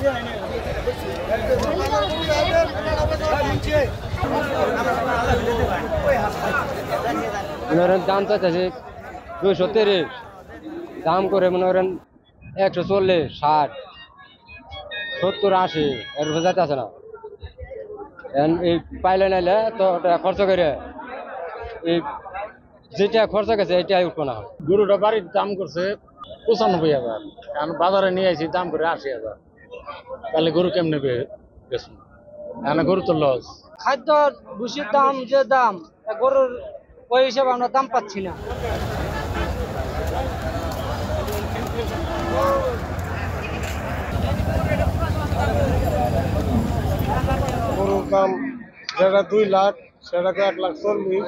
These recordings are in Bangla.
মনে করেন দাম চাইতেছে 230, দাম করে মনে করেন 140, 60, 70, 80 এর উপর যাইতেছে না। এই পাইলে নাইলে তো খরচ করে এই যেটা খরচ গেছে এটাই উঠবো না। গরুটা বাড়ির দাম করছে 95,000, কারণ বাজারে নিয়ে আসি দাম করে 80,000। তাহলে গরু কেমনে বেচুন? এখানে গরু তো লস। খাদ্য ভুষির দাম যে দাম, গরুর ওই হিসাবে আমরা দাম পাচ্ছি না। গরুর দাম যেটা 2 লাখ সেটাকে 1,40,000,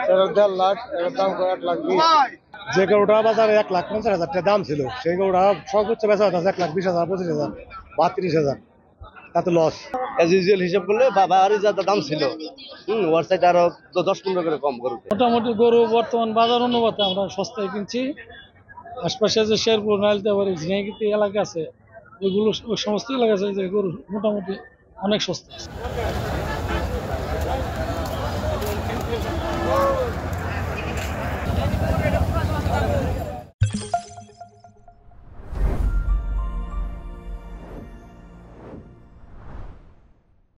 সেটা 1.5 লাখ, এটার দাম করে 1,20,000। যে গরুটা বাজারে 1,50,000 টাকা দাম ছিল, সেই গরুটা সর্বোচ্চ বেচা হচ্ছে 1,20,000, 25,000 বা 30,000। তাতে লস। এজ ইউজুয়াল হিসাব করলে বাবারই যা দাম ছিল ওর সাইড আরো 10-15 করে কম গরু। মোটামুটি গরু বর্তমান বাজার অনুপাতে আমরা সস্তায় কিনছি। আশপাশে যে শেরপুর, নাইলতাবাড়ি, ঝিনাইগাতি এলাকা আছে, ওইগুলো ওই সমস্ত এলাকা আছে যে গরু মোটামুটি অনেক সস্তা আছে।